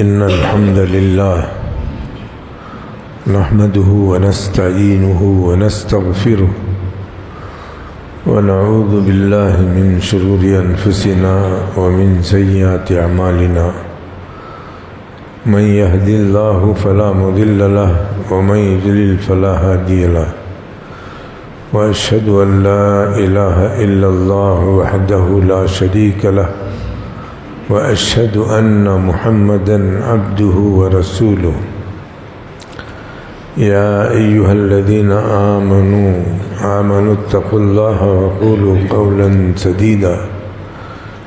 إن الحمد لله نحمده ونستعينه ونستغفره ونعوذ بالله من شرور أنفسنا ومن سيئات أعمالنا من يهد الله فلا مضل له ومن يضلل فلا هادي له وأشهد أن لا إله إلا الله وحده لا شريك له وأشهد أن محمدًا عبده ورسوله يا أيها الذين آمنوا اتقوا الله وقولوا قولا سديدا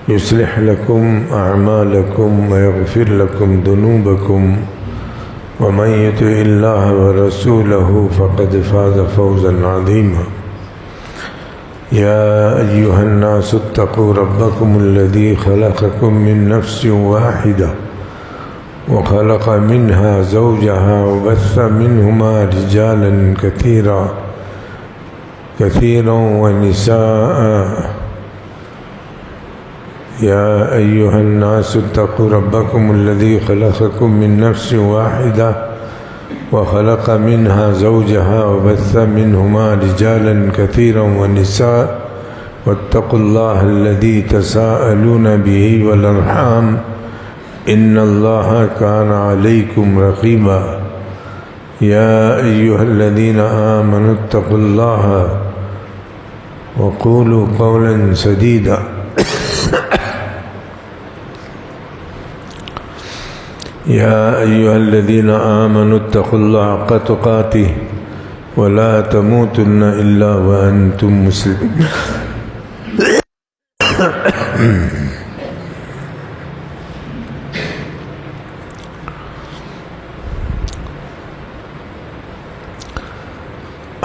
يصلح لكم أعمالكم ويغفر لكم ذنوبكم ومن يطع الله ورسوله فقد فاز فوزا عظيما يا أيها الناس اتقوا ربكم الذي خلقكم من نفس واحدة وخلق منها زوجها وبث منهما رجالا كثيرا ونساء يا أيها الناس اتقوا ربكم الذي خلقكم من نفس واحدة وخلق منها زوجها وبث منهما رجالا كثيرا ونساء واتقوا الله الذي تساءلون به والأرحام إن الله كان عليكم رقيبا يا أيها الذين آمنوا اتقوا الله وقولوا قولا سديدا يا أيها الذين آمنوا اتقوا الله حق تقاته ولا تموتن إلا وأنتم مسلمون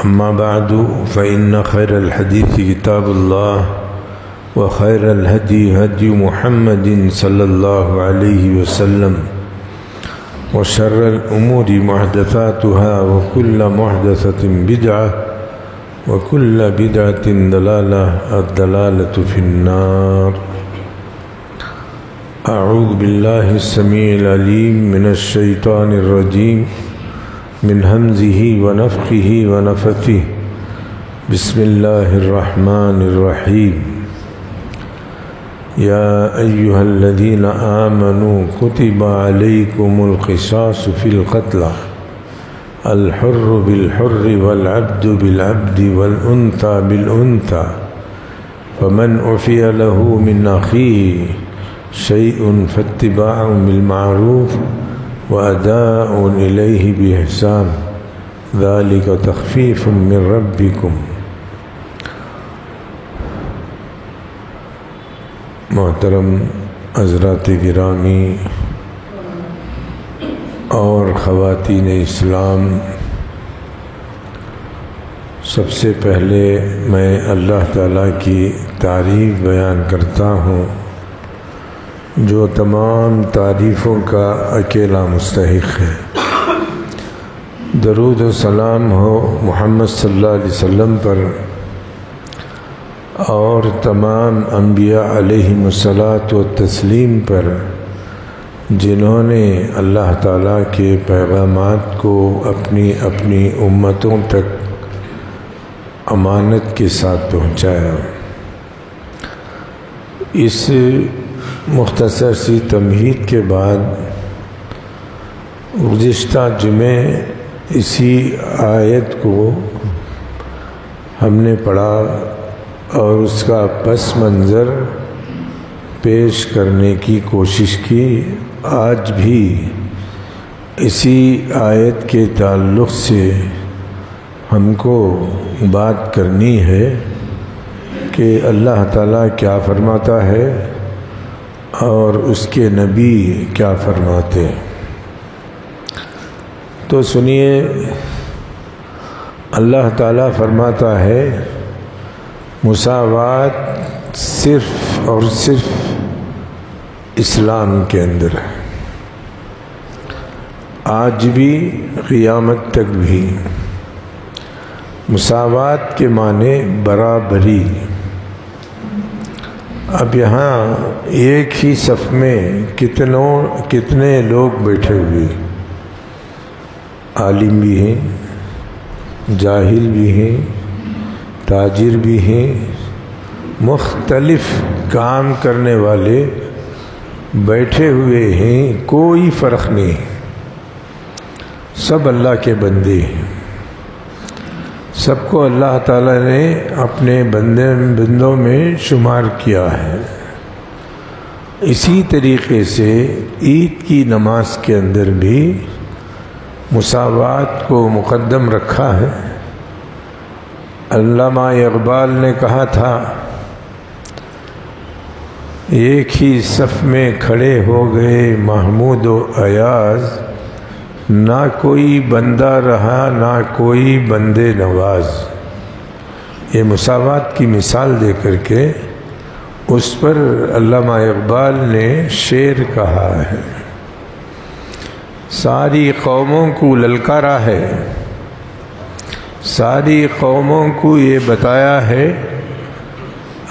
أما بعد فإن خير الحديث كتاب الله وخير الهدي هدي محمد صلى الله عليه وسلم وشر الأمور محدثاتها وكل محدثة بدعة وكل بدعة ضلالة الضلالة في النار أعوذ بالله السميع العليم من الشيطان الرجيم من همزه ونفخه ونفثه بسم الله الرحمن الرحيم يا أيها الذين آمنوا كتب عليكم القصاص في القتلى الحر بالحر والعبد بالعبد والأنثى بالأنثى فمن عفي له من أخيه شيء فاتباع بالمعروف وأداء إليه بإحسان ذلك تخفيف من ربكم محترم حضرات گرامی اور خواتین اسلام، سب سے پہلے میں اللہ تعالیٰ کی تعریف بیان کرتا ہوں جو تمام تعریفوں کا اکیلا مستحق ہے۔ درود و سلام ہو محمد صلی اللہ علیہ وسلم پر اور تمام انبیاء علیہم الصلاۃ والتسلیم پر جنہوں نے اللہ تعالیٰ کے پیغامات کو اپنی اپنی امتوں تک امانت کے ساتھ پہنچایا۔ اس مختصر سی تمہید کے بعد گزشتہ جمعے اسی آیت کو ہم نے پڑھا اور اس کا پس منظر پیش کرنے کی کوشش کی۔ آج بھی اسی آیت کے تعلق سے ہم کو بات کرنی ہے کہ اللہ تعالیٰ کیا فرماتا ہے اور اس کے نبی کیا فرماتے ہیں۔ تو سنیے، اللہ تعالیٰ فرماتا ہے مساوات صرف اور صرف اسلام کے اندر ہے، آج بھی قیامت تک بھی۔ مساوات کے معنی برابری، اب یہاں ایک ہی صف میں کتنے لوگ بیٹھے ہوئے، عالم بھی ہیں، جاہل بھی ہیں، تاجر بھی ہیں، مختلف کام کرنے والے بیٹھے ہوئے ہیں، کوئی فرق نہیں، سب اللہ کے بندے ہیں، سب کو اللہ تعالیٰ نے اپنے بندوں میں شمار کیا ہے۔ اسی طریقے سے عید کی نماز کے اندر بھی مساوات کو مقدم رکھا ہے۔ علامہ اقبال نے کہا تھا، ایک ہی صف میں کھڑے ہو گئے محمود و ایاز، نہ کوئی بندہ رہا نہ کوئی بندے نواز۔ یہ مساوات کی مثال دے کر کے اس پر علامہ اقبال نے شعر کہا ہے، ساری قوموں کو للکارا ہے، ساری قوموں کو یہ بتایا ہے،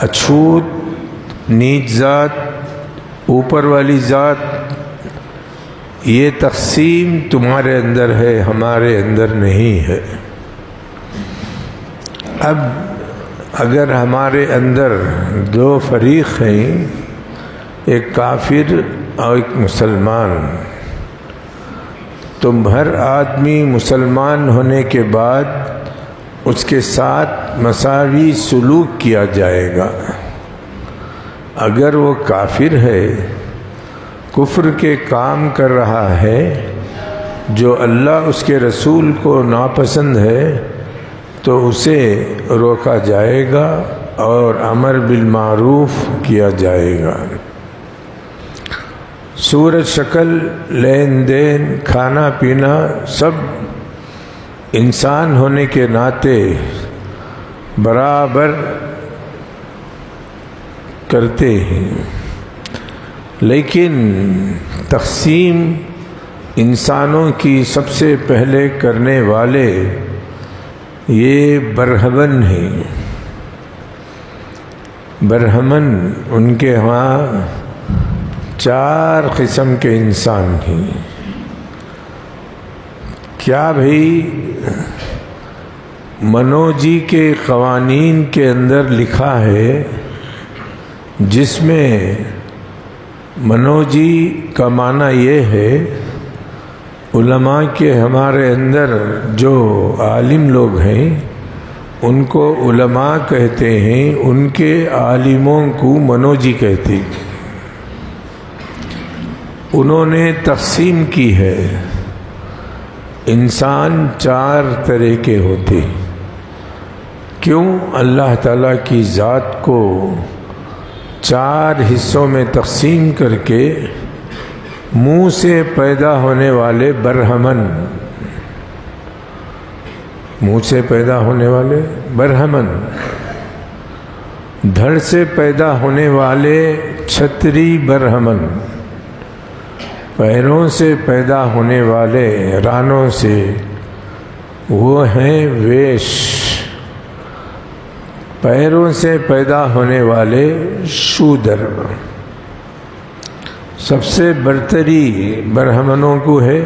اچھوت نیچ ذات اوپر والی ذات، یہ تقسیم تمہارے اندر ہے ہمارے اندر نہیں ہے۔ اب اگر ہمارے اندر دو فریق ہیں، ایک کافر اور ایک مسلمان، تو ہر آدمی مسلمان ہونے کے بعد اس کے ساتھ مساوی سلوک کیا جائے گا۔ اگر وہ کافر ہے، کفر کے کام کر رہا ہے جو اللہ اس کے رسول کو ناپسند ہے، تو اسے روکا جائے گا اور امر بالمعروف کیا جائے گا۔ صورت شکل، لین دین، کھانا پینا سب انسان ہونے کے ناطے برابر کرتے ہیں، لیکن تقسیم انسانوں کی سب سے پہلے کرنے والے یہ برہمن ہیں۔ برہمن ان کے ہاں 4 قسم کے انسان ہیں۔ کیا بھائی منوجی کے قوانین کے اندر لکھا ہے، جس میں منوجی کا معنی یہ ہے، علماء کے ہمارے اندر جو عالم لوگ ہیں ان کو علماء کہتے ہیں، ان کے عالموں کو منوجی کہتے ہیں۔ انہوں نے تقسیم کی ہے، انسان 4 طرح کے ہوتے۔ کیوں؟ اللہ تعالیٰ کی ذات کو 4 حصوں میں تقسیم کر کے منہ سے پیدا ہونے والے برہمن، منہ سے پیدا ہونے والے برہمن، دھڑ سے پیدا ہونے والے چھتری برہمن، پیروں سے پیدا ہونے والے رانوں سے وہ ہیں ویش، پیروں سے پیدا ہونے والے شودر۔ سب سے برتری برہمنوں کو ہے،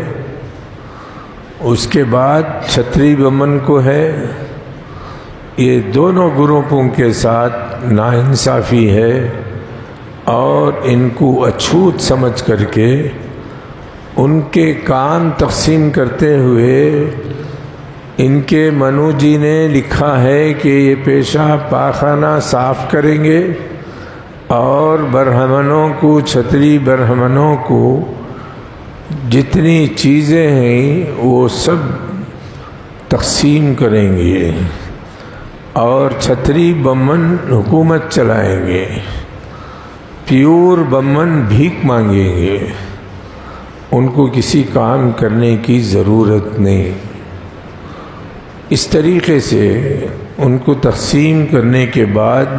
اس کے بعد چھتری بمن کو ہے۔ یہ دونوں گروپوں کے ساتھ ناانصافی ہے، اور ان کو اچھوت سمجھ کر کے ان کے کام تقسیم کرتے ہوئے ان کے منوجی نے لکھا ہے کہ یہ پیشاب پاخانہ صاف کریں گے، اور برہمنوں کو، چھتری برہمنوں کو جتنی چیزیں ہیں وہ سب تقسیم کریں گے، اور چھتری بمن حکومت چلائیں گے، پیور بمن بھیک مانگیں گے، ان کو کسی کام کرنے کی ضرورت نہیں۔ اس طریقے سے ان کو تقسیم کرنے کے بعد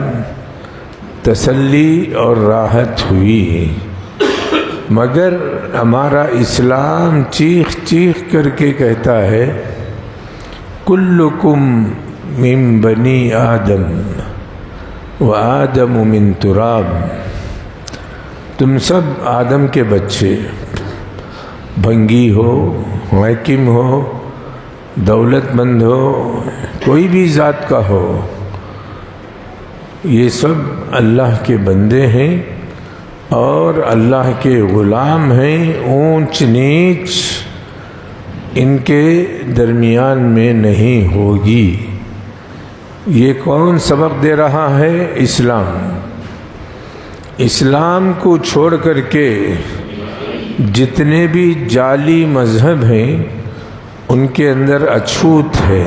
تسلی اور راحت ہوئی، مگر ہمارا اسلام چیخ چیخ کر کے کہتا ہے، کلکم من بنی آدم وآدم من تراب، تم سب آدم کے بچے، بھنگی ہو، حاکم ہو، دولت مند ہو، کوئی بھی ذات کا ہو، یہ سب اللہ کے بندے ہیں اور اللہ کے غلام ہیں۔ اونچ نیچ ان کے درمیان میں نہیں ہوگی۔ یہ کون سبق دے رہا ہے؟ اسلام۔ اسلام کو چھوڑ کر کے جتنے بھی جعلی مذہب ہیں ان کے اندر اچھوت ہے۔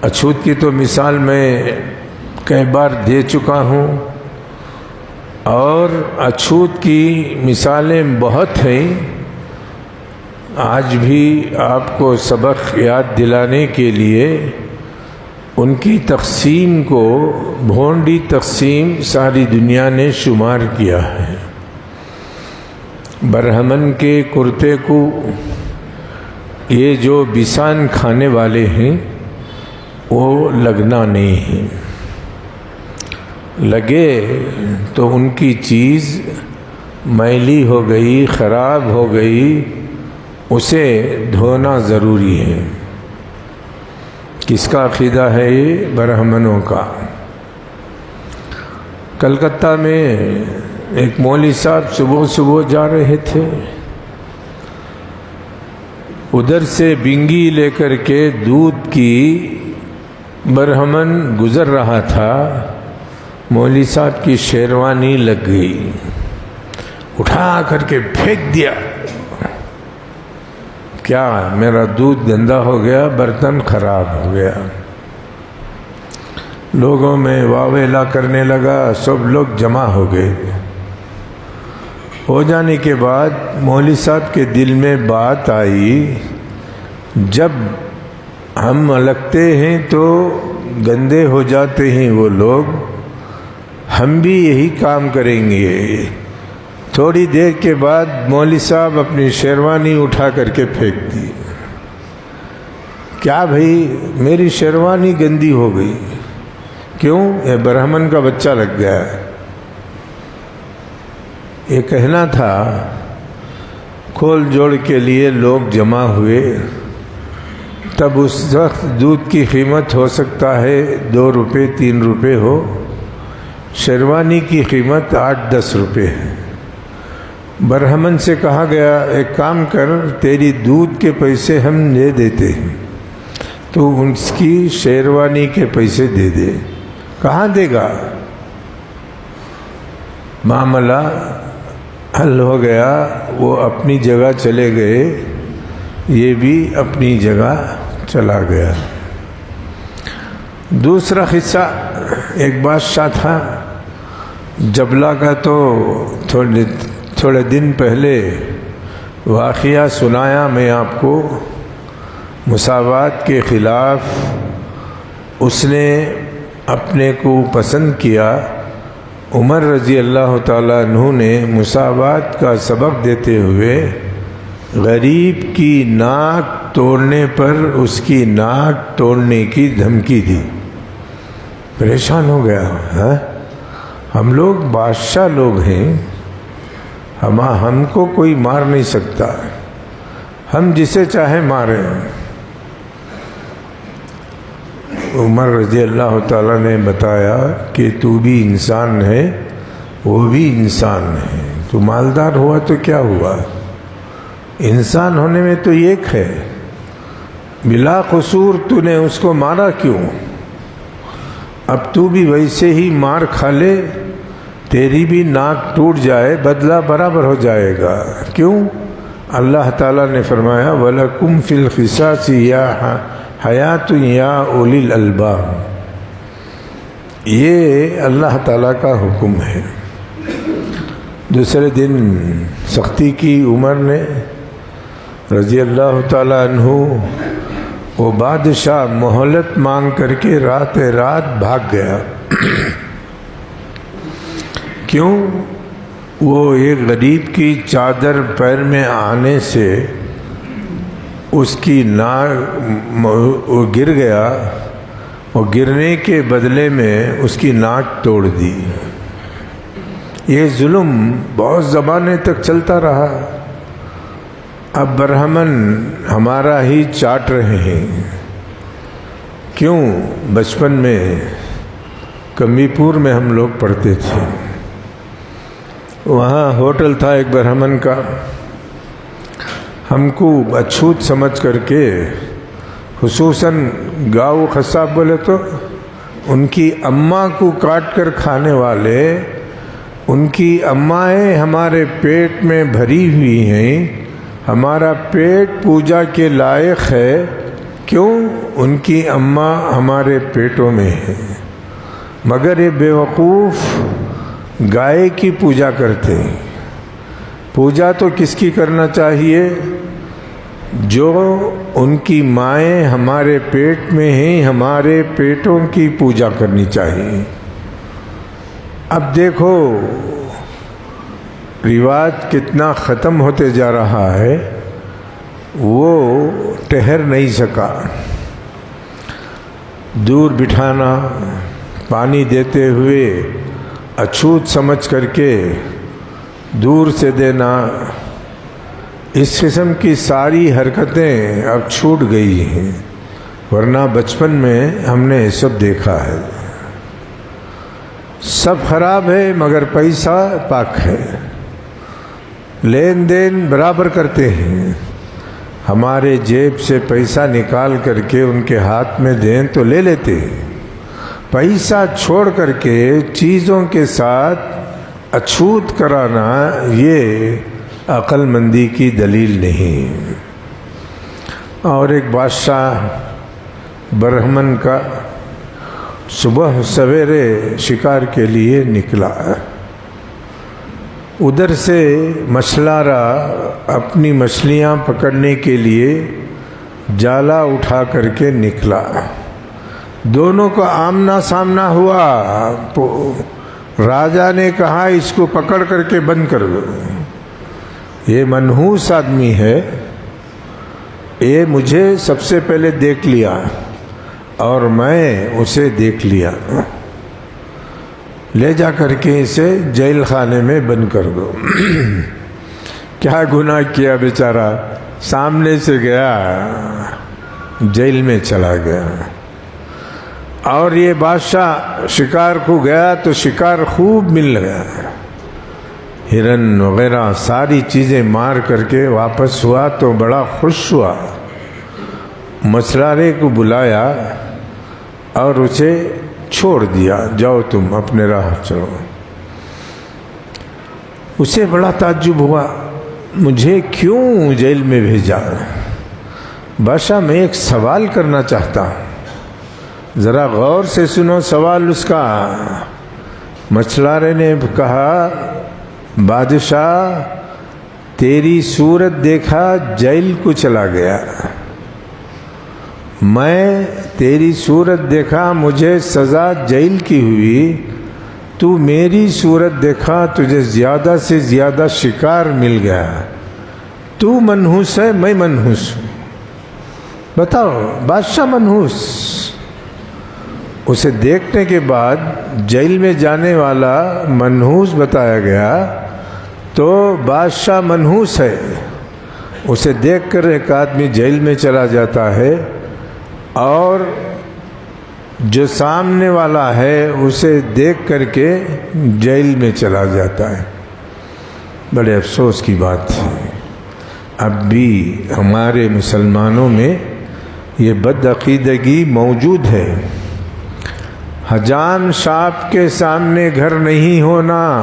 اچھوت کی تو مثال میں کئی بار دے چکا ہوں، اور اچھوت کی مثالیں بہت ہیں۔ آج بھی آپ کو سبق یاد دلانے کے لیے ان کی تقسیم کو بھونڈی تقسیم ساری دنیا نے شمار کیا ہے۔ برہمن کے کرتے کو یہ جو بسان کھانے والے ہیں وہ لگنا نہیں ہے، لگے تو ان کی چیز میلی ہو گئی، خراب ہو گئی، اسے دھونا ضروری ہے۔ کس کا عقیدہ ہے یہ؟ برہمنوں کا۔ کلکتہ میں ایک مولوی صاحب صبح صبح جا رہے تھے، ادھر سے بنگی لے کر کے دودھ کی برہمن گزر رہا تھا، مولوی صاحب کی شیروانی لگ گئی، اٹھا کر کے پھینک دیا۔ کیا میرا دودھ گندا ہو گیا، برتن خراب ہو گیا۔ لوگوں میں واویلا کرنے لگا، سب لوگ جمع ہو گئے۔ ہو جانے کے بعد مولوی صاحب کے دل میں بات آئی، جب ہم الگتے ہیں تو گندے ہو جاتے ہیں وہ لوگ، ہم بھی یہی کام کریں گے۔ تھوڑی دیر کے بعد مولوی صاحب اپنی شیروانی اٹھا کر کے پھینک دی۔ کیا بھائی، میری شیروانی گندی ہو گئی، کیوں؟ یہ برہمن کا بچہ لگ گیا۔ یہ کہنا تھا۔ کھول جوڑ کے لیے لوگ جمع ہوئے، تب اس وقت دودھ کی قیمت ہو سکتا ہے 2 روپے 3 روپے ہو، شیروانی کی قیمت 8-10 روپے ہے۔ برہمن سے کہا گیا، ایک کام کر، تیری دودھ کے پیسے ہم دے دیتے ہیں، تو اس کی شیروانی کے پیسے دے دے۔ کہاں دے گا؟ معاملہ حل ہو گیا، وہ اپنی جگہ چلے گئے، یہ بھی اپنی جگہ چلا گیا۔ دوسرا قصہ، ایک بادشاہ تھا جبلہ کا، تو تھوڑے دن پہلے واقعہ سنایا میں آپ کو، مساوات کے خلاف اس نے اپنے کو پسند کیا۔ عمر رضی اللہ تعالیٰ عنہ نے مساوات کا سبق دیتے ہوئے غریب کی ناک توڑنے پر اس کی ناک توڑنے کی دھمکی دی۔ پریشان ہو گیا، ہم لوگ بادشاہ لوگ ہیں، ہم کو کوئی مار نہیں سکتا، ہم جسے چاہے ماریں۔ عمر رضی اللہ تعالیٰ نے بتایا کہ تو بھی انسان ہے، وہ بھی انسان ہے، تو مالدار ہوا تو کیا ہوا، انسان ہونے میں تو ایک ہے، بلا قصور تو نے اس کو مارا کیوں؟ اب تو بھی ویسے ہی مار کھا لے، تیری بھی ناک ٹوٹ جائے، بدلہ برابر ہو جائے گا۔ کیوں؟ اللہ تعالیٰ نے فرمایا وَلَكُمْ فِي الْقِصَاصِ يَا حَيَاتٌ يَا أُولِي الْأَلْبَابِ، یہ اللہ تعالیٰ کا حکم ہے۔ دوسرے دن سختی کی عمر نے رضی اللہ تعالیٰ عنہ، وہ بادشاہ مہلت مانگ کر کے رات بھاگ گیا۔ کیوں؟ وہ ایک غریب کی چادر پیر میں آنے سے اس کی ناک گر گیا، اور گرنے کے بدلے میں اس کی ناک توڑ دی۔ یہ ظلم بہت زمانے تک چلتا رہا۔ اب برہمن ہمارا ہی چاٹ رہے ہیں۔ کیوں؟ بچپن میں کمی پور میں ہم لوگ پڑھتے تھے، وہاں ہوٹل تھا ایک برہمن کا۔ ہم کو اچھوت سمجھ کر کے، خصوصاً گاؤ خصاب بولے تو ان کی اماں کو کاٹ کر کھانے والے، ان کی امائیں ہمارے پیٹ میں بھری ہوئی ہیں، ہمارا پیٹ پوجا کے لائق ہے۔ کیوں؟ ان کی اماں ہمارے پیٹوں میں ہے۔ مگر یہ بیوقوف گائے کی پوجا کرتے ہیں۔ پوجا تو کس کی کرنا چاہیے؟ جو ان کی مائیں ہمارے پیٹ میں ہیں، ہمارے پیٹوں کی پوجا کرنی چاہیے۔ اب دیکھو رواج کتنا ختم ہوتے جا رہا ہے، وہ ٹھہر نہیں سکا۔ دور بٹھانا، پانی دیتے ہوئے اچھوت سمجھ کر کے دور سے دینا، اس قسم کی ساری حرکتیں اب چھوٹ گئی ہیں، ورنہ بچپن میں ہم نے یہ سب دیکھا ہے۔ سب خراب ہے مگر پیسہ پاک ہے، لین دین برابر کرتے ہیں۔ ہمارے جیب سے پیسہ نکال کر کے ان کے ہاتھ میں دیں تو لے لیتے ہیں۔ پیسہ چھوڑ کر کے چیزوں کے ساتھ اچھوت کرانا یہ عقل مندی کی دلیل نہیں۔ اور ایک بادشاہ برہمن کا صبح سویرے شکار کے لیے نکلا۔ ادھر سے مچھلارا اپنی مچھلیاں پکڑنے کے لیے جالا اٹھا کر کے نکلا۔ دونوں کا آمنا سامنا ہوا۔ راجا نے کہا اس کو پکڑ کر کے بند کر دو، یہ منحوس آدمی ہے، یہ مجھے سب سے پہلے دیکھ لیا اور میں اسے دیکھ لیا، لے جا کر کے اسے جیل خانے میں بند کر دو۔ کیا گناہ کیا بیچارہ، سامنے سے گیا جیل میں چلا گیا۔ اور یہ بادشاہ شکار کو گیا تو شکار خوب مل گیا، ہرن وغیرہ ساری چیزیں مار کر کے واپس ہوا تو بڑا خوش ہوا۔ مچھلارے کو بلایا اور اسے چھوڑ دیا، جاؤ تم اپنے راہ چلو۔ اسے بڑا تعجب ہوا، مجھے کیوں جیل میں بھیجا؟ بادشاہ میں ایک سوال کرنا چاہتا ہوں، ذرا غور سے سنو سوال اس کا۔ مچھلارے نے کہا، بادشاہ تیری صورت دیکھا جیل کو چلا گیا، میں تیری صورت دیکھا مجھے سزا جیل کی ہوئی، تو میری صورت دیکھا تجھے زیادہ سے زیادہ شکار مل گیا، تو منحوس ہے میں منحوس ہوں، بتاؤ بادشاہ منحوس۔ اسے دیکھنے کے بعد جیل میں جانے والا منحوس بتایا گیا تو بادشاہ منحوس ہے۔ اسے دیکھ کر ایک آدمی جیل میں چلا جاتا ہے اور جو سامنے والا ہے اسے دیکھ کر کے جیل میں چلا جاتا ہے۔ بڑے افسوس کی بات ہے، اب بھی ہمارے مسلمانوں میں یہ بد عقیدگی موجود ہے۔ حجام صاحب کے سامنے گھر نہیں ہونا۔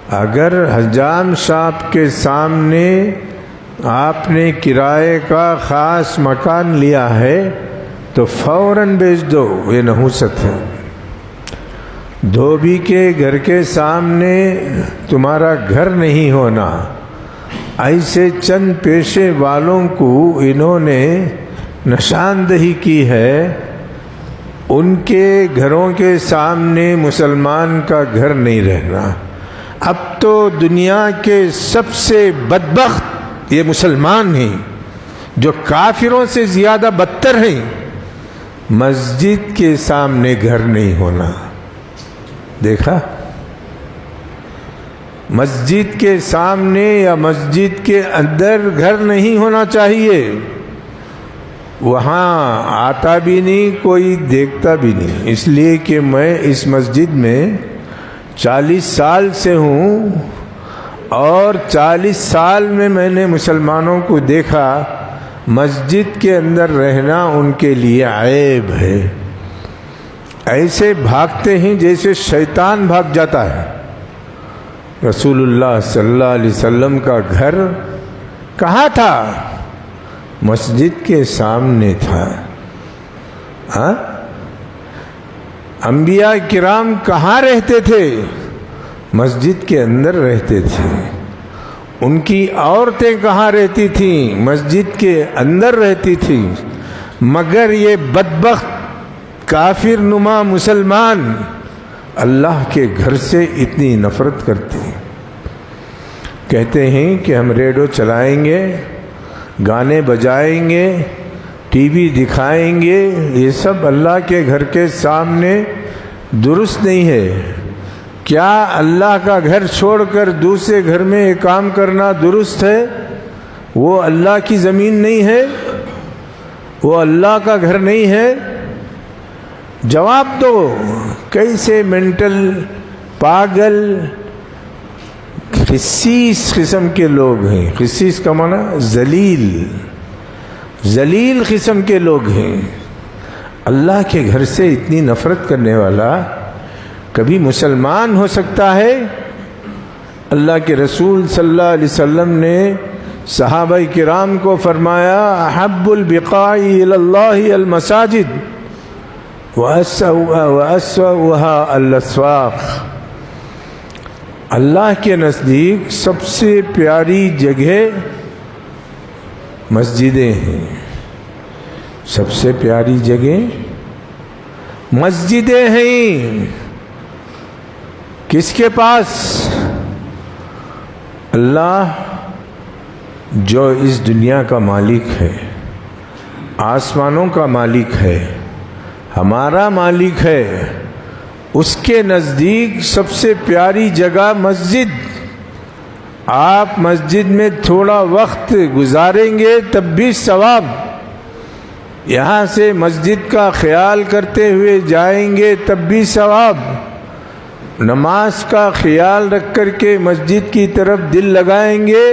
اگر حجام صاحب کے سامنے آپ نے کرائے کا خاص مکان لیا ہے تو فوراً بیچ دو، یہ نحوست ہے۔ دھوبی کے گھر کے سامنے تمہارا گھر نہیں ہونا۔ ایسے چند پیشے والوں کو انہوں نے نشاندہی کی ہے، ان کے گھروں کے سامنے مسلمان کا گھر نہیں رہنا۔ اب تو دنیا کے سب سے بدبخت یہ مسلمان ہیں جو کافروں سے زیادہ بدتر ہیں۔ مسجد کے سامنے گھر نہیں ہونا. دیکھا؟ مسجد کے سامنے یا مسجد کے اندر گھر نہیں ہونا چاہیے. وہاں آتا بھی نہیں، کوئی دیکھتا بھی نہیں. اس لیے کہ میں اس مسجد میں 40 سال سے ہوں، اور 40 سال میں نے مسلمانوں کو دیکھا مسجد کے اندر رہنا ان کے لیے عیب ہے. ایسے بھاگتے ہیں جیسے شیطان بھاگ جاتا ہے. رسول اللہ صلی اللہ علیہ وسلم کا گھر کہاں تھا؟ مسجد کے سامنے تھا. انبیاء کرام کہاں رہتے تھے؟ مسجد کے اندر رہتے تھے. ان کی عورتیں کہاں رہتی تھیں؟ مسجد کے اندر رہتی تھیں. مگر یہ بدبخت کافر نما مسلمان اللہ کے گھر سے اتنی نفرت کرتے ہیں. کہتے ہیں کہ ہم ریڈیو چلائیں گے، گانے بجائیں گے، ٹی وی دکھائیں گے. یہ سب اللہ کے گھر کے سامنے درست نہیں ہے. کیا اللہ کا گھر چھوڑ کر دوسرے گھر میں یہ کام کرنا درست ہے؟ وہ اللہ کی زمین نہیں ہے، وہ اللہ کا گھر نہیں ہے. جواب دو. کیسے مینٹل پاگل خسیس قسم کے لوگ ہیں. خسیس کا معنی ذلیل قسم کے لوگ ہیں. اللہ کے گھر سے اتنی نفرت کرنے والا کبھی مسلمان ہو سکتا ہے؟ اللہ کے رسول صلی اللہ علیہ وسلم نے صحابہ کرام کو فرمایا احب البقاع الی اللہ المساجد واسوأها الاسواق. اللہ کے نزدیک سب سے پیاری جگہ مسجدیں ہیں. سب سے پیاری جگہ مسجدیں ہیں. کس کے پاس؟ اللہ جو اس دنیا کا مالک ہے، آسمانوں کا مالک ہے، ہمارا مالک ہے. اس کے نزدیک سب سے پیاری جگہ مسجد. آپ مسجد میں تھوڑا وقت گزاریں گے تب بھی ثواب. یہاں سے مسجد کا خیال کرتے ہوئے جائیں گے تب بھی ثواب. نماز کا خیال رکھ کر کے مسجد کی طرف دل لگائیں گے.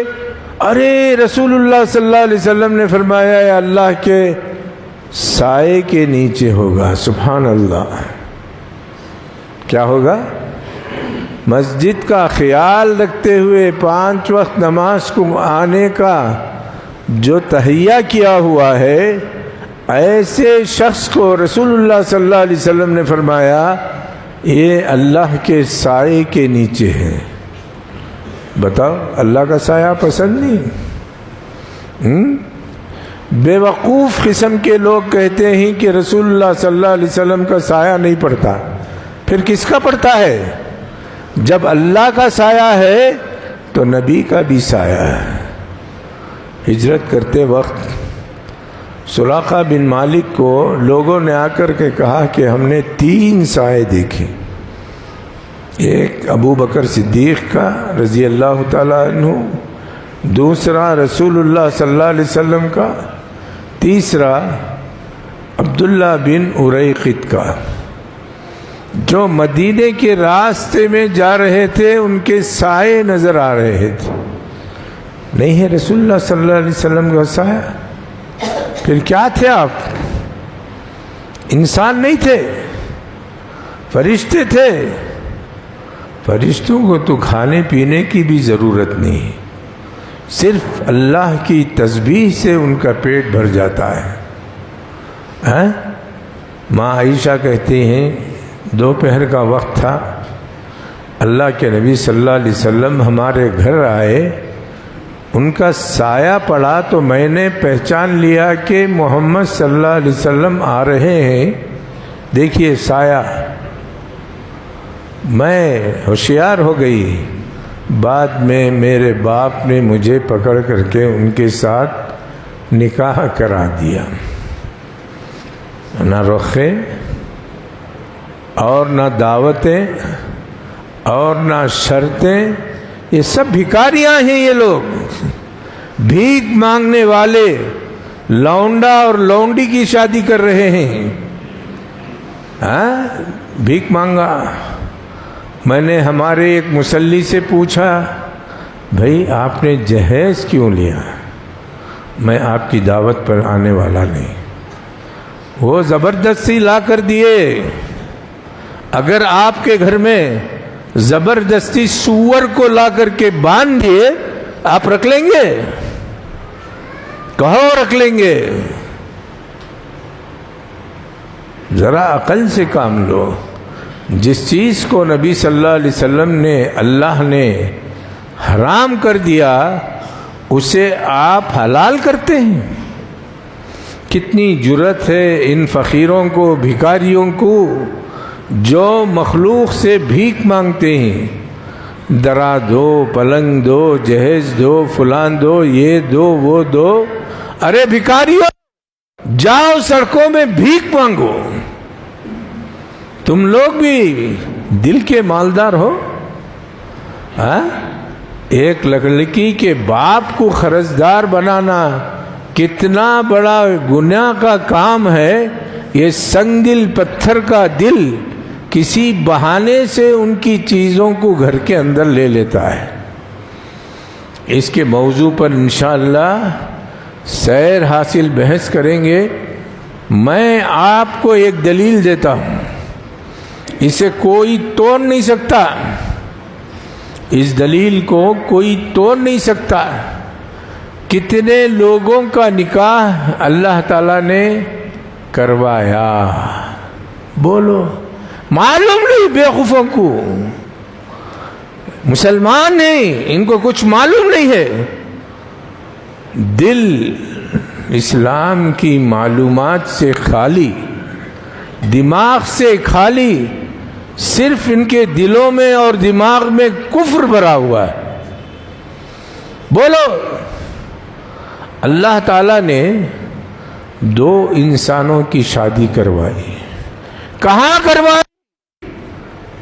ارے رسول اللہ صلی اللہ علیہ وسلم نے فرمایا ہے اللہ کے سائے کے نیچے ہوگا. سبحان اللہ. کیا ہوگا؟ مسجد کا خیال رکھتے ہوئے 5 وقت نماز کو آنے کا جو تہیہ کیا ہوا ہے، ایسے شخص کو رسول اللہ صلی اللہ علیہ وسلم نے فرمایا یہ اللہ کے سائے کے نیچے ہے. بتاؤ، اللہ کا سایہ پسند نہیں؟ بے وقوف قسم کے لوگ کہتے ہیں کہ رسول اللہ صلی اللہ علیہ وسلم کا سایہ نہیں پڑتا. پھر کس کا پڑتا ہے؟ جب اللہ کا سایہ ہے تو نبی کا بھی سایہ ہے. ہجرت کرتے وقت سراقہ بن مالک کو لوگوں نے آ کر کے کہا کہ ہم نے 3 سائے دیکھے. ایک ابو بکر صدیق کا رضی اللہ تعالیٰ عنہ، دوسرا رسول اللہ صلی اللہ علیہ وسلم کا، تیسرا عبداللہ بن اریقط کا. جو مدینے کے راستے میں جا رہے تھے ان کے سائے نظر آ رہے تھے. نہیں ہے رسول اللہ صلی اللہ علیہ وسلم کا سایہ. پھر کیا تھے آپ؟ انسان نہیں تھے، فرشتے تھے. فرشتوں کو تو کھانے پینے کی بھی ضرورت نہیں، صرف اللہ کی تسبیح سے ان کا پیٹ بھر جاتا ہے. ماں عائشہ کہتی ہیں دوپہر کا وقت تھا، اللہ کے نبی صلی اللہ علیہ وسلم ہمارے گھر آئے، ان کا سایہ پڑا تو میں نے پہچان لیا کہ محمد صلی اللہ علیہ وسلم آ رہے ہیں. دیکھیے سایہ. میں ہوشیار ہو گئی. بعد میں میرے باپ نے مجھے پکڑ کر کے ان کے ساتھ نکاح کرا دیا. نہ رخے اور نہ دعوتیں اور نہ شرطیں، یہ سب بھکاریاں ہیں۔ یہ لوگ بھیک مانگنے والے لونڈا اور لونڈی کی شادی کر رہے ہیں۔ بھیک مانگا۔ میں نے ہمارے ایک مصلی سے پوچھا، بھائی آپ نے جہیز کیوں لیا؟ میں آپ کی دعوت پر آنے والا نہیں۔ وہ زبردستی لا کر دیے۔ اگر آپ کے گھر میں زبردستی سور کو لا کر کے باندھ دیے، آپ رکھ لیں گے؟ کہو رکھ لیں گے؟ ذرا عقل سے کام لو۔ جس چیز کو نبی صلی اللہ علیہ وسلم نے، اللہ نے حرام کر دیا، اسے آپ حلال کرتے ہیں۔ کتنی جرأت ہے ان فقیروں کو، بھکاریوں کو، جو مخلوق سے بھیک مانگتے ہیں۔ درا دو، پلنگ دو، جہیز دو، فلان دو، یہ دو، وہ دو۔ ارے بھکاریوں، جاؤ سڑکوں میں بھیک مانگو۔ تم لوگ بھی دل کے مالدار ہو۔ ایک لڑکی کے باپ کو قرضدار بنانا کتنا بڑا گناہ کا کام ہے۔ یہ سنگ دل، پتھر کا دل کسی بہانے سے ان کی چیزوں کو گھر کے اندر لے لیتا ہے۔ اس کے موضوع پر انشاءاللہ سیر حاصل بحث کریں گے۔ میں آپ کو ایک دلیل دیتا ہوں، اسے کوئی توڑ نہیں سکتا۔ اس دلیل کو کوئی توڑ نہیں سکتا۔ کتنے لوگوں کا نکاح اللہ تعالیٰ نے کروایا؟ بولو، معلوم نہیں بیوقوفوں کو، مسلمان ہیں، ان کو کچھ معلوم نہیں ہے۔ دل اسلام کی معلومات سے خالی، دماغ سے خالی، صرف ان کے دلوں میں اور دماغ میں کفر بھرا ہوا ہے۔ بولو، اللہ تعالیٰ نے دو انسانوں کی شادی کروائی۔ کہاں کروائی؟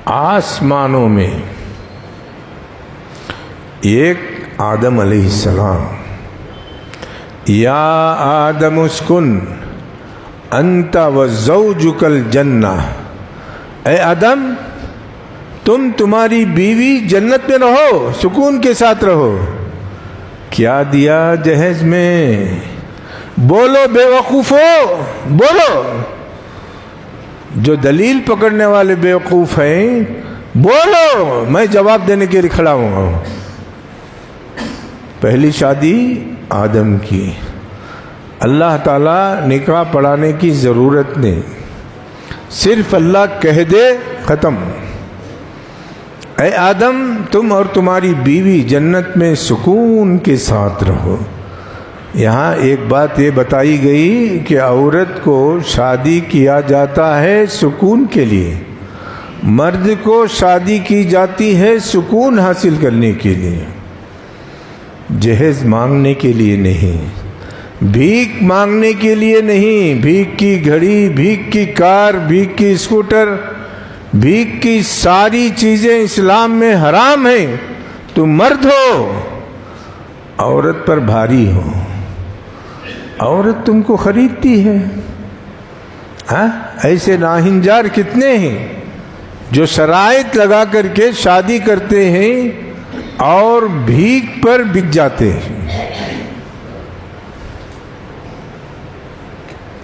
آسمانوں میں۔ ایک آدم علیہ السلام، یا آدم اسکن انت وزوجک الجنہ، اے آدم تم تمہاری بیوی جنت میں رہو، سکون کے ساتھ رہو۔ کیا دیا جہیز میں؟ بولو بے وقوفو، بولو۔ جو دلیل پکڑنے والے بے وقوف ہیں، بولو، میں جواب دینے کے لیے کھڑا ہوں۔ پہلی شادی آدم کی۔ اللہ تعالیٰ نکاح پڑھانے کی ضرورت نہیں، صرف اللہ کہہ دے، ختم۔ اے آدم تم اور تمہاری بیوی جنت میں سکون کے ساتھ رہو۔ یہاں ایک بات یہ بتائی گئی کہ عورت کو شادی کیا جاتا ہے سکون کے لیے، مرد کو شادی کی جاتی ہے سکون حاصل کرنے کے لیے، جہیز مانگنے کے لیے نہیں، بھیک مانگنے کے لیے نہیں۔ بھیک کی گھڑی، بھیک کی کار، بھیک کی اسکوٹر، بھیک کی ساری چیزیں اسلام میں حرام ہیں۔ تم مرد ہو، عورت پر بھاری ہو، عورت تم کو خریدتی ہے۔ ایسے ناہنجار کتنے ہیں جو شرائط لگا کر کے شادی کرتے ہیں اور بھیک پر بک جاتے ہیں۔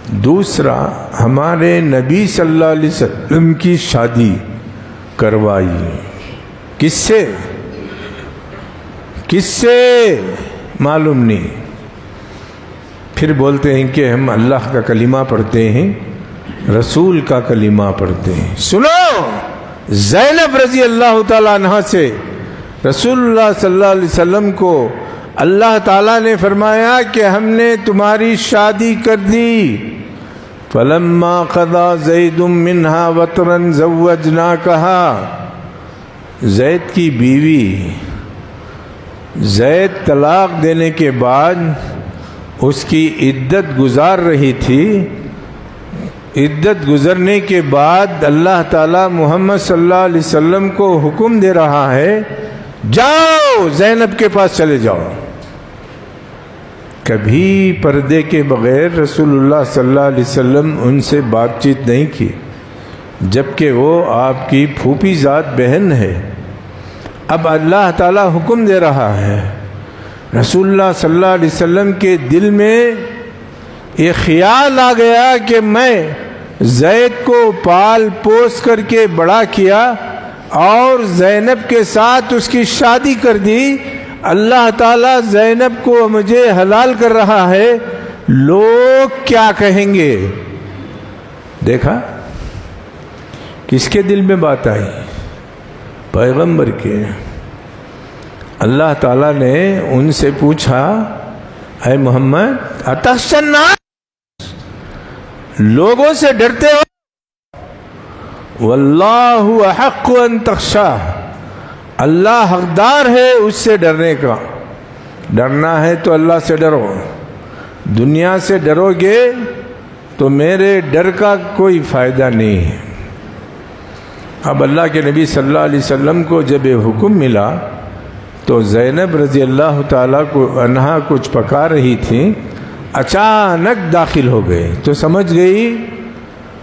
دوسرا، ہمارے نبی صلی اللہ علیہ وسلم کی شادی کروائی۔ کس سے؟ کس سے؟ معلوم نہیں۔ پھر بولتے ہیں کہ ہم اللہ کا کلمہ پڑھتے ہیں، رسول کا کلمہ پڑھتے ہیں۔ سنو، زینب رضی اللہ تعالیٰ عنہ سے رسول اللہ صلی اللہ علیہ وسلم کو اللہ تعالیٰ نے فرمایا کہ ہم نے تمہاری شادی کر دی۔ فلما قضى زید منها وطرا زوجناکها، زید کی بیوی زید طلاق دینے کے بعد اس کی عدت گزار رہی تھی، عدت گزرنے کے بعد اللہ تعالیٰ محمد صلی اللہ علیہ وسلم کو حکم دے رہا ہے جاؤ زینب کے پاس چلے جاؤ۔ کبھی پردے کے بغیر رسول اللہ صلی اللہ علیہ وسلم ان سے بات چیت نہیں کی، جبکہ وہ آپ کی پھوپھی ذات بہن ہے۔ اب اللہ تعالیٰ حکم دے رہا ہے، رسول اللہ صلی اللہ علیہ وسلم کے دل میں یہ خیال آ گیا کہ میں زید کو پال پوس کر کے بڑا کیا اور زینب کے ساتھ اس کی شادی کر دی، اللہ تعالیٰ زینب کو مجھے حلال کر رہا ہے، لوگ کیا کہیں گے؟ دیکھا کس کے دل میں بات آئی؟ پیغمبر کے۔ اللہ تعالیٰ نے ان سے پوچھا اے محمد اتخشى الناس، لوگوں سے ڈرتے ہو؟ واللہ احق ان تخشاه، اللہ حقدار ہے اس سے ڈرنے کا۔ ڈرنا ہے تو اللہ سے ڈرو، دنیا سے ڈرو گے تو میرے ڈر کا کوئی فائدہ نہیں ہے۔ اب اللہ کے نبی صلی اللہ علیہ وسلم کو جب یہ حکم ملا تو زینب رضی اللہ تعالیٰ عنہا کچھ پکا رہی تھی، اچانک داخل ہو گئے تو سمجھ گئی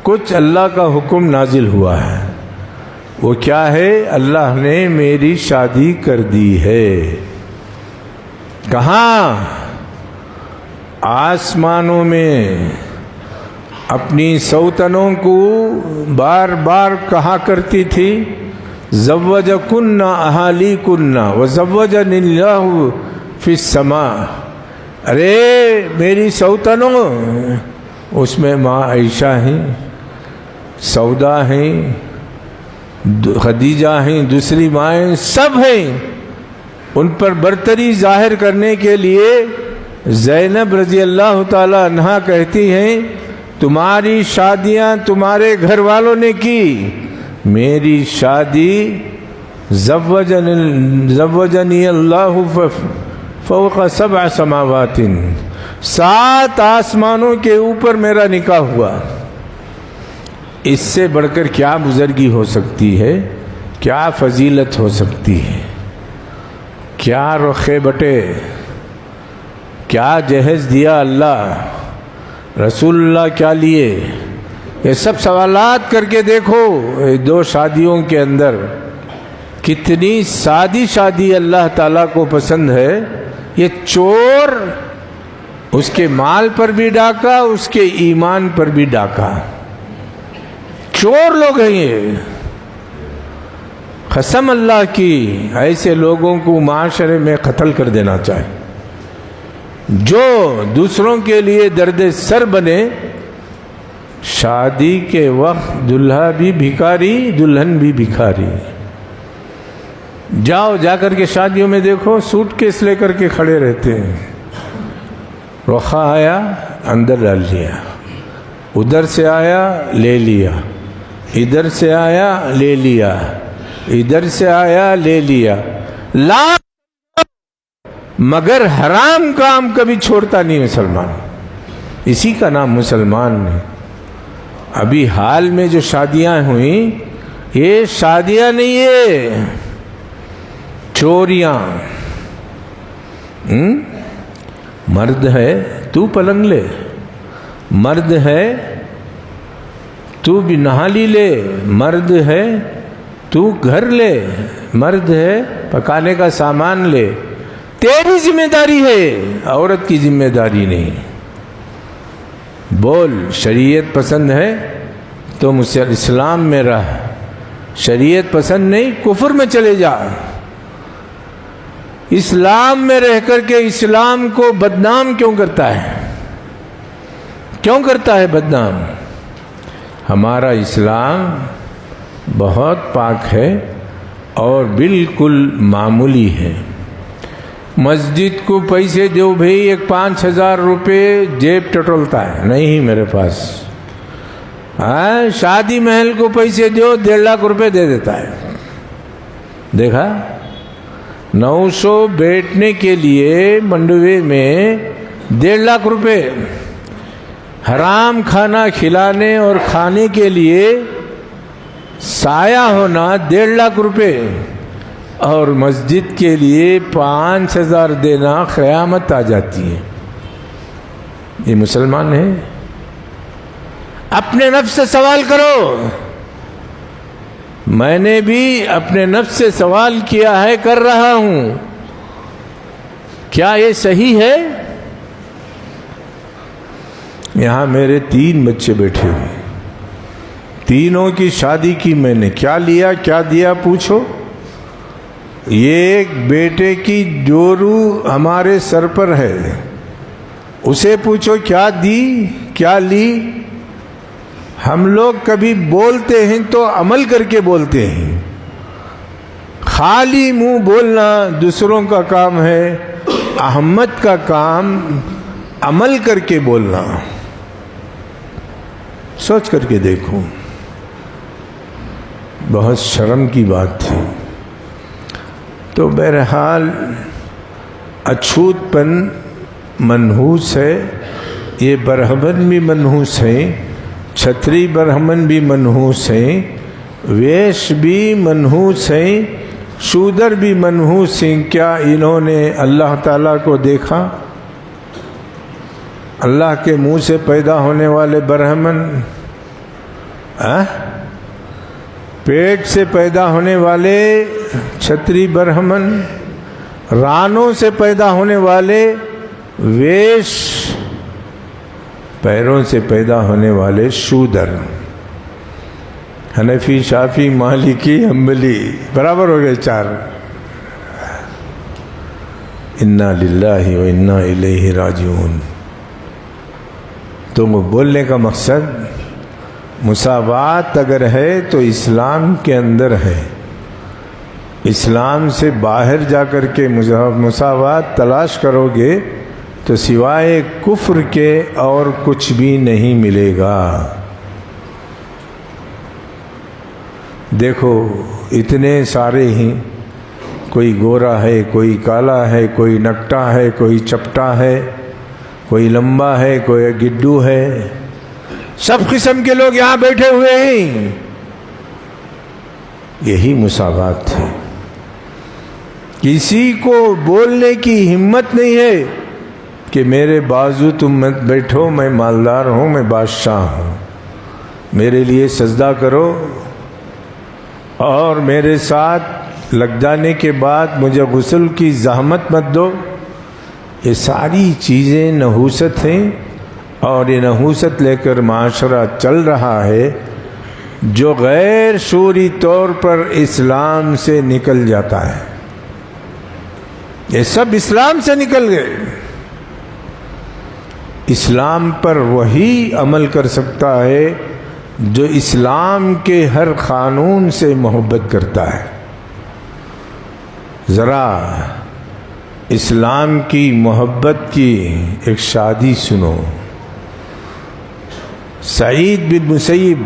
کچھ اللہ کا حکم نازل ہوا ہے۔ وہ کیا ہے؟ اللہ نے میری شادی کر دی ہے۔ کہاں؟ آسمانوں میں۔ اپنی سوتنوں کو بار بار کہا کرتی تھی زوجکن اہالیکن وزوجنی اللہ فی السماء، ارے میری سوتنوں، اس میں ماں عائشہ ہیں، سودا ہیں، خدیجہ ہیں، دوسری مائیں سب ہیں، ان پر برتری ظاہر کرنے کے لیے زینب رضی اللہ تعالی عنہا کہتی ہیں تمہاری شادیاں تمہارے گھر والوں نے کی، میری شادی زوجنی اللہ فوق 7 سماوات، 7 آسمانوں کے اوپر میرا نکاح ہوا۔ اس سے بڑھ کر کیا بزرگی ہو سکتی ہے؟ کیا فضیلت ہو سکتی ہے؟ کیا رخ بٹے، کیا جہیز دیا اللہ، رسول اللہ کیا لیے؟ یہ سب سوالات کر کے دیکھو 2 شادیوں کے اندر کتنی سادی شادی اللہ تعالیٰ کو پسند ہے۔ یہ چور، اس کے مال پر بھی ڈاکہ، اس کے ایمان پر بھی ڈاکہ، چور لوگ ہیں یہ۔ قسم اللہ کی ایسے لوگوں کو معاشرے میں قتل کر دینا چاہیے، جو دوسروں کے لیے درد سر بنے۔ شادی کے وقت دلہا بھی بھکاری، دلہن بھی بھکاری۔ جاؤ جا کر کے شادیوں میں دیکھو سوٹ کیس لے کر کے کھڑے رہتے ہیں، رخا آیا اندر ڈال لیا، ادھر سے آیا لے لیا، ادھر سے آیا لے لیا، ادھر سے آیا لے لیا، مگر حرام کام کبھی چھوڑتا نہیں مسلمان، اسی کا نام مسلمان ہے۔ ابھی حال میں جو شادیاں ہوئیں یہ شادیاں نہیں ہے، چوریاں۔ مرد ہے تو پلنگ لے، مرد ہے تو بھی نہالی لے، مرد ہے تو گھر لے، مرد ہے پکانے کا سامان لے، تیری ذمہ داری ہے، عورت کی ذمہ داری نہیں۔ بول شریعت پسند ہے تو اسلام میں رہ، شریعت پسند نہیں کفر میں چلے جا۔ اسلام میں رہ کر کے اسلام کو بدنام کیوں کرتا ہے؟ کیوں کرتا ہے بدنام؟ ہمارا اسلام بہت پاک ہے اور بالکل معمولی ہے۔ مسجد کو پیسے دو بھائی، ایک 5,000 روپے جیب ٹٹولتا ہے، نہیں میرے پاس۔ شادی محل کو پیسے دو، 1.5 لاکھ روپے دے دیتا ہے۔ دیکھا 900 بیٹھنے کے لیے منڈوے میں 1.5 لاکھ روپے، حرام کھانا کھلانے اور کھانے کے لیے سایہ ہونا 1.5 لاکھ روپے اور مسجد کے لیے 5,000 دینا قیامت آ جاتی ہے. یہ مسلمان ہے؟ اپنے نفس سے سوال کرو. میں نے بھی اپنے نفس سے سوال کیا ہے، کر رہا ہوں. کیا یہ صحیح ہے؟ یہاں میرے 3 بچے بیٹھے ہوئے، تینوں کی شادی کی میں نے. کیا لیا کیا دیا پوچھو. یہ ایک بیٹے کی جورو ہمارے سر پر ہے، اسے پوچھو کیا دی کیا لی. ہم لوگ کبھی بولتے ہیں تو عمل کر کے بولتے ہیں. خالی منہ بولنا دوسروں کا کام ہے، احمد کا کام عمل کر کے بولنا. سوچ کر کے دیکھو، بہت شرم کی بات تھی. تو بہرحال اچھوت پن منحوس ہے. یہ برہمن بھی منحوس ہیں، چھتری برہمن بھی منحوس ہیں، ویش بھی منحوس ہیں، شودر بھی منحوس ہیں. کیا انہوں نے اللہ تعالیٰ کو دیکھا؟ اللہ کے منہ سے پیدا ہونے والے برہمن، پیٹ سے پیدا ہونے والے چھتری برہمن، رانوں سے پیدا ہونے والے ویش، پیروں سے پیدا ہونے والے شودر. حنفی، شافی، مالکی، حنبلی برابر ہو گئے 4. انا للہ و انا الیہ راجعون. تو بولنے کا مقصد مساوات اگر ہے تو اسلام کے اندر ہے. اسلام سے باہر جا کر کے مساوات تلاش کرو گے تو سوائے کفر کے اور کچھ بھی نہیں ملے گا. دیکھو اتنے سارے ہی، کوئی گورا ہے، کوئی کالا ہے، کوئی نکٹا ہے، کوئی چپٹا ہے، کوئی لمبا ہے، کوئی گڈو ہے. سب قسم کے لوگ یہاں بیٹھے ہوئے ہیں. یہی مساوات ہے. کسی کو بولنے کی ہمت نہیں ہے کہ میرے بازو تم مت بیٹھو، میں مالدار ہوں، میں بادشاہ ہوں، میرے لیے سجدہ کرو اور میرے ساتھ لگ جانے کے بعد مجھے غسل کی زحمت مت دو. یہ ساری چیزیں نحوست ہیں، اور یہ نحوست لے کر معاشرہ چل رہا ہے جو غیر شعوری طور پر اسلام سے نکل جاتا ہے. یہ سب اسلام سے نکل گئے. اسلام پر وہی عمل کر سکتا ہے جو اسلام کے ہر قانون سے محبت کرتا ہے. ذرا اسلام کی محبت کی ایک شادی سنو. سعید بن مسیب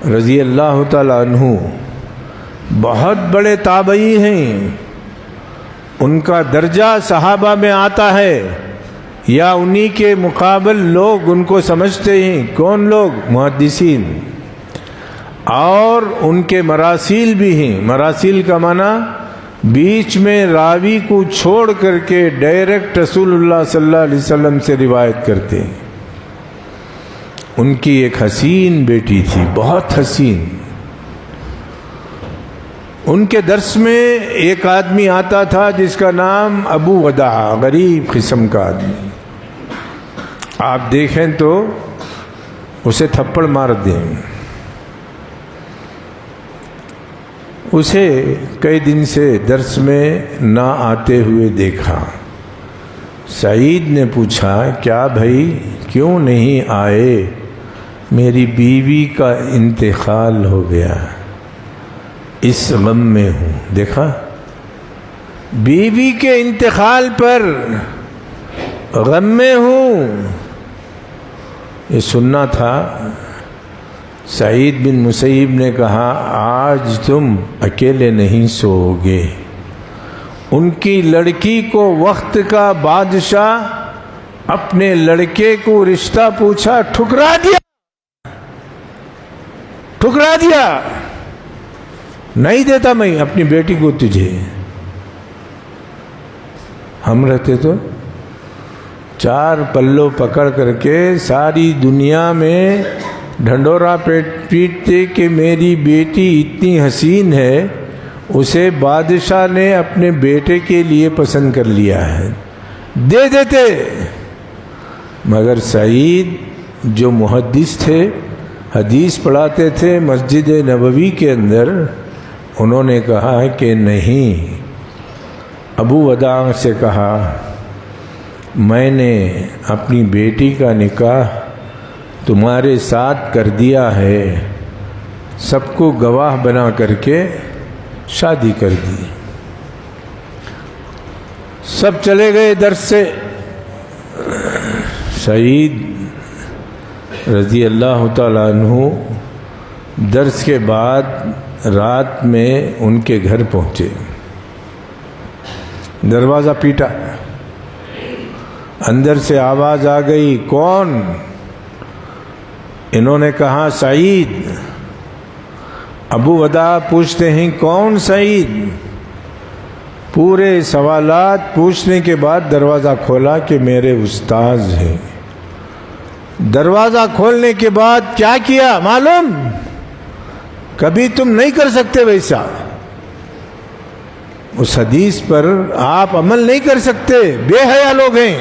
رضی اللہ تعالی عنہ بہت بڑے تابعی ہیں. ان کا درجہ صحابہ میں آتا ہے، یا انہی کے مقابل لوگ ان کو سمجھتے ہیں. کون لوگ؟ محدثین. اور ان کے مراسیل بھی ہیں. مراسیل کا معنی بیچ میں راوی کو چھوڑ کر کے ڈائریکٹ رسول اللہ صلی اللہ علیہ وسلم سے روایت کرتے ہیں. ان کی ایک حسین بیٹی تھی، بہت حسین. ان کے درس میں ایک آدمی آتا تھا جس کا نام ابو وداع، غریب قسم کا آدمی. آپ دیکھیں تو اسے تھپڑ مار دیں. اسے کئی دن سے درس میں نہ آتے ہوئے دیکھا. سعید نے پوچھا، کیا بھائی کیوں نہیں آئے؟ میری بیوی کا انتقال ہو گیا، اس غم میں ہوں. دیکھا، بیوی کے انتقال پر غم میں ہوں. یہ سننا تھا. سعید بن مسیب نے کہا، آج تم اکیلے نہیں سو گے. ان کی لڑکی کو وقت کا بادشاہ اپنے لڑکے کو رشتہ پوچھا، ٹھکرا دیا، نہیں دیتا میں اپنی بیٹی کو تجھے۔ ہم رہتے تو چار پلوں پکڑ کر کے ساری دنیا میں ڈھنڈورا پیٹتے کہ میری بیٹی اتنی حسین ہے، اسے بادشاہ نے اپنے بیٹے کے لیے پسند کر لیا ہے، دے دیتے۔ مگر سعید جو محدث تھے، حدیث پڑھاتے تھے مسجد نبوی کے اندر، انہوں نے کہا کہ نہیں۔ ابو وداع سے کہا میں نے اپنی بیٹی کا نکاح تمہارے ساتھ کر دیا ہے، سب کو گواہ بنا کر کے شادی کر دی۔ سب چلے گئے درس سے۔ سعید رضی اللہ تعالیٰ عنہ درس کے بعد رات میں ان کے گھر پہنچے، دروازہ پیٹا، اندر سے آواز آ گئی، کون؟ انہوں نے کہا سعید۔ ابو وداع پوچھتے ہیں کون سعید؟ پورے سوالات پوچھنے کے بعد دروازہ کھولا کہ میرے استاذ ہیں۔ دروازہ کھولنے کے بعد کیا کیا معلوم؟ کبھی تم نہیں کر سکتے ویسا، اس حدیث پر آپ عمل نہیں کر سکتے، بے حیا لوگ ہیں،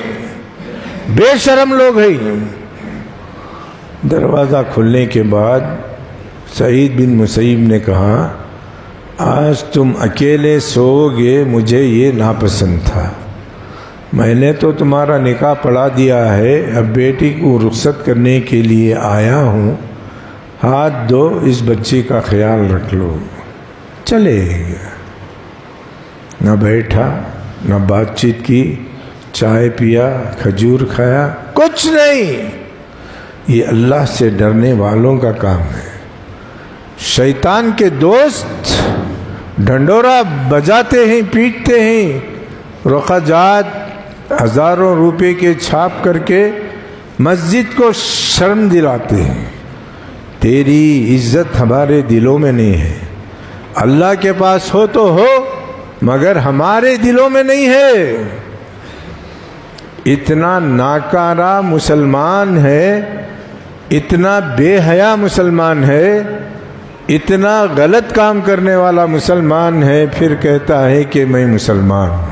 بے شرم لوگ ہیں۔ دروازہ کھلنے کے بعد سعید بن مسیب نے کہا آج تم اکیلے سو گے، مجھے یہ ناپسند تھا، میں نے تو تمہارا نکاح پڑھا دیا ہے، اب بیٹی کو رخصت کرنے کے لیے آیا ہوں، ہاتھ دو، اس بچی کا خیال رکھ لو۔ چلے گیا، نہ بیٹھا، نہ بات چیت کی، چائے پیا، کھجور کھایا، کچھ نہیں۔ یہ اللہ سے ڈرنے والوں کا کام ہے۔ شیطان کے دوست ڈھنڈورا بجاتے ہیں، پیٹتے ہیں، رقعہ جات ہزاروں روپے کے چھاپ کر کے مسجد کو شرم دلاتے ہیں۔ تیری عزت ہمارے دلوں میں نہیں ہے، اللہ کے پاس ہو تو ہو، مگر ہمارے دلوں میں نہیں ہے۔ اتنا ناکارہ مسلمان ہے، اتنا بے حیا مسلمان ہے، اتنا غلط کام کرنے والا مسلمان ہے، پھر کہتا ہے کہ میں مسلمان ہوں۔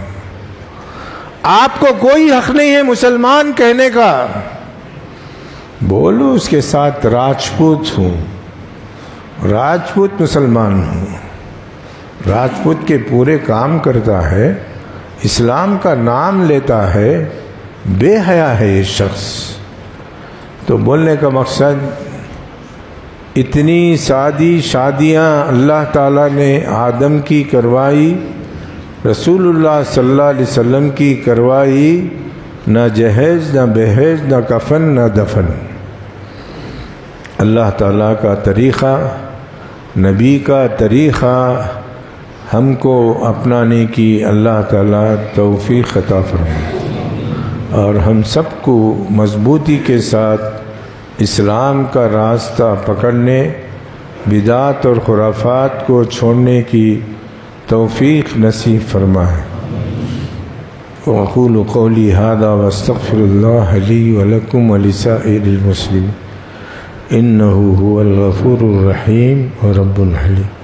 آپ کو کوئی حق نہیں ہے مسلمان کہنے کا۔ بولو اس کے ساتھ راجپوت ہوں، راجپوت مسلمان ہوں، راجپوت کے پورے کام کرتا ہے، اسلام کا نام لیتا ہے، بے حیا ہے یہ شخص۔ تو بولنے کا مقصد، اتنی سادی شادیاں اللہ تعالیٰ نے آدم کی کروائی، رسول اللہ صلی اللہ علیہ وسلم کی کروائی، نہ جہیز نہ بہیز نہ کفن نہ دفن۔ اللہ تعالیٰ کا طریقہ، نبی کا طریقہ ہم کو اپنانے کی اللہ تعالیٰ توفیق عطا فرمائے، اور ہم سب کو مضبوطی کے ساتھ اسلام کا راستہ پکڑنے، بدعات اور خرافات کو چھوڑنے کی توفیق نصیب فرمائے۔ وأقول قولي هذا واستغفر الله لي ولكم ولسائر المسلمين إنه هو الغفور الرحيم ورب الحليم۔